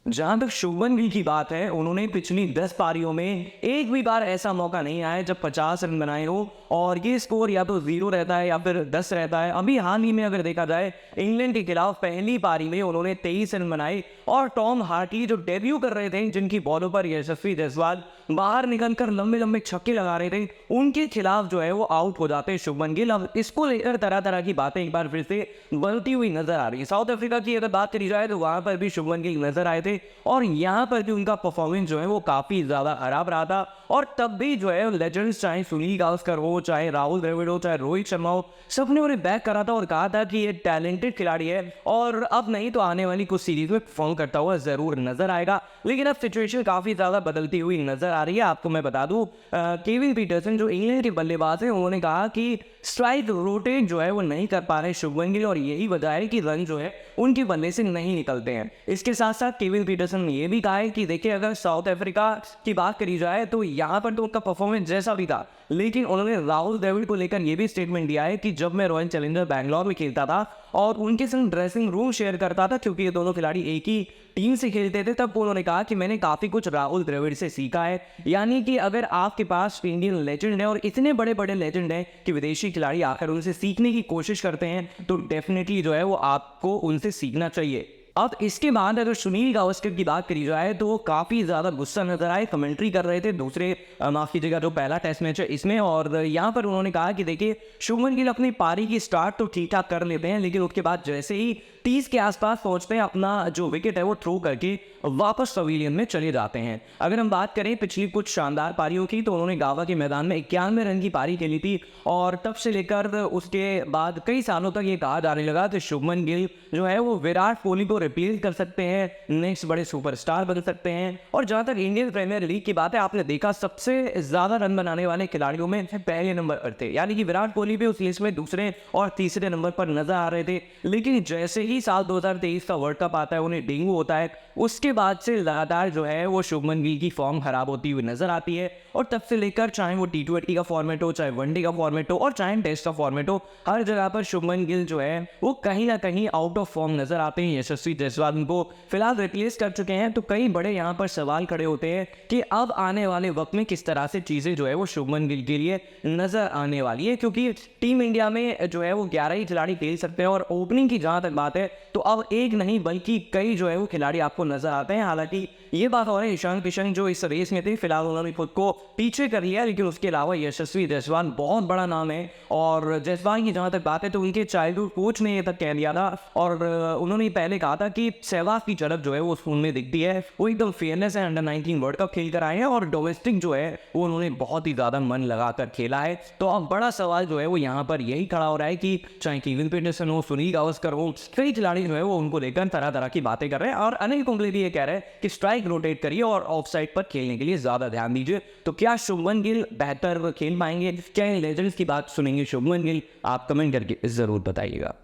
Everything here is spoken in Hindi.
जहां तक शुभमन गिल की बात है, उन्होंने पिछली 10 पारियों में एक भी बार ऐसा मौका नहीं आया जब 50 रन बनाए हो और ये स्कोर या तो 0 रहता है या फिर 10 रहता है। अभी हाल ही में अगर देखा जाए, इंग्लैंड के खिलाफ पहली पारी में उन्होंने 23 रन बनाए और टॉम हार्टी जो डेब्यू कर रहे थे, जिनकी बॉलों पर यशस्वी जायसवाल बाहर निकलकर लंबे लंबे छक्के लगा रहे थे, उनके खिलाफ जो है वो आउट हो जाते हैं शुभमन गिल। अब इसको लेकर तरह तरह की बातें एक बार फिर से बनती हुई नजर आ रही है। साउथ अफ्रीका की अगर बात करी जाए तो वहां पर भी शुभमन गिल नजर आए थे और यहाँ पर भी उनका परफॉर्मेंस जो है वो काफी ज्यादा खराब रहा था। और तब भी जो है लेजेंड्स, चाहे सुनील गावस्कर हो, चाहे राहुल द्रविड़ हो, चाहे रोहित शर्मा हो, सबने उन्हें बैक करा था और कहा था कि ये टैलेंटेड खिलाड़ी है और अब नहीं तो आने वाली कुछ सीरीज में परफॉर्म करता हुआ जरूर नजर आएगा। लेकिन अब सिचुएशन काफी ज्यादा बदलती हुई नजर आ रही है। आपको मैं बता दूं, केविन पीटरसन जो इंग्लैंड के बल्लेबाज हैं, उन्होंने कहा कि स्ट्राइक रोटेट जो है वो नहीं कर पा रहे शुभमन गिल और यही वजह है कि रन जो है उनके बल्ले से नहीं निकलते हैं। इसके साथ साथ केविन पीटरसन ने यह भी कहा है कि देखिए, अगर साउथ अफ्रीका की बात करी जाए तो यहाँ पर तो उनका परफॉर्मेंस जैसा भी था, लेकिन उन्होंने राहुल द्रविड़ को लेकर यह भी स्टेटमेंट दिया है कि जब मैं रॉयल चैलेंजर बैंगलोर में खेलता था और उनके संग ड्रेसिंग रूम शेयर करता था, क्योंकि ये दोनों खिलाड़ी एक ही टीम से खेलते थे, तब उन्होंने कहा कि मैंने काफी कुछ राहुल द्रविड़ से सीखा है। यानी कि अगर आपके पास इंडियन लेजेंड है और इतने बड़े बड़े लेजेंड हैं कि विदेशी खिलाड़ी आकर उनसे सीखने की कोशिश करते हैं, तो डेफिनेटली जो है वो आपको उनसे सीखना चाहिए। अब इसके बाद अगर सुनील गावस्कर की बात करी जाए तो वो काफ़ी ज़्यादा गुस्सा नजर आए, कमेंट्री कर रहे थे दूसरे माफ कीजिएगा जो पहला टेस्ट मैच है इसमें, और यहाँ पर उन्होंने कहा कि देखिए, शुभमन गिल अपनी पारी की स्टार्ट तो ठीक ठाक कर लेते हैं, लेकिन उसके बाद जैसे ही 30 के आसपास पहुंचते हैं, अपना जो विकेट है वो थ्रो करके वापस पवेलियन में चले जाते हैं। अगर हम बात करें पिछली कुछ शानदार पारियों की, तो उन्होंने गावा के मैदान में 91 रन की पारी खेली थी और तब से लेकर उसके बाद कई सालों तक ये कहा जाने लगा कि शुभमन गिल जो है वो विराट कोहली को रिप्लेस कर सकते हैं, नेक्स्ट बड़े सुपरस्टार बन सकते हैं। और जहां तक इंडियन प्रीमियर लीग की बात है, आपने देखा सबसे ज्यादा रन बनाने वाले खिलाड़ियों में पहले नंबर पर थे, यानी कि विराट कोहली भी उस लिस्ट में दूसरे और तीसरे नंबर पर नजर आ रहे थे। लेकिन जैसे ही साल 2023 का वर्ल्ड कप आता है, उन्हें डेंगू होता है, उसके बाद से लगातार जो है वो शुभमन गिल की फॉर्म खराब होती हुई नजर आती है। और तब से लेकर चाहे वो T20 का फॉर्मेट हो, चाहे वनडे का फॉर्मेट हो और चाहे टेस्ट का फॉर्मेट हो, हर जगह पर शुभमन गिल जो है वो कहीं ना कहीं आउट ऑफ फॉर्म नजर आते हैं। यशस्वी जायसवाल उनको फिलहाल रिप्लेस कर चुके हैं, तो कई बड़े यहाँ पर सवाल खड़े होते हैं कि अब आने वाले वक्त में किस तरह से चीजें जो है वो शुभमन गिल के लिए नजर आने वाली है, क्योंकि टीम इंडिया में जो है वो 11 ही खिलाड़ी खेल सकते हैं और ओपनिंग की जहां तक बात है तो अब एक नहीं बल्कि कई जो है वो खिलाड़ी आपको नजर आते हैं। हालांकि ये बात हो रही है, ईशान किशन जो इस रेस में थे, फिलहाल उन्होंने खुद को पीछे कर लिया, लेकिन उसके अलावा यशस्वी जायसवाल बहुत बड़ा नाम है। और जायसवाल की जहां तक बात है तो उनके चाइल्डहुड कोच ने ये तक कह दिया था और उन्होंने पहले कहा था कि सहवाग की झलक जो है वो स्कूल में दिखती है, वो एकदम फेयरनेस है। अंडर 19 वर्ल्ड कप खेल कर आए हैं और डोमेस्टिक जो है वो उन्होंने बहुत ही ज्यादा मन लगाकर खेला है। तो अब बड़ा सवाल जो है वो यहाँ पर यही खड़ा हो रहा है कि चाहे केविन पीटरसन हो, सुनील गावस्कर हो, कई खिलाड़ी जो है वो उनको लेकर तरह तरह की बातें कर रहे हैं। और अनिल कुंबले भी ये कह रहे हैं कि स्ट्राइक रोटेट करिए और ऑफ साइड पर खेलने के लिए ज्यादा ध्यान दीजिए। तो क्या शुभमन गिल बेहतर खेल पाएंगे? क्या इन लेजेंड्स की बात सुनेंगे शुभमन गिल? आप कमेंट करके जरूर बताइएगा।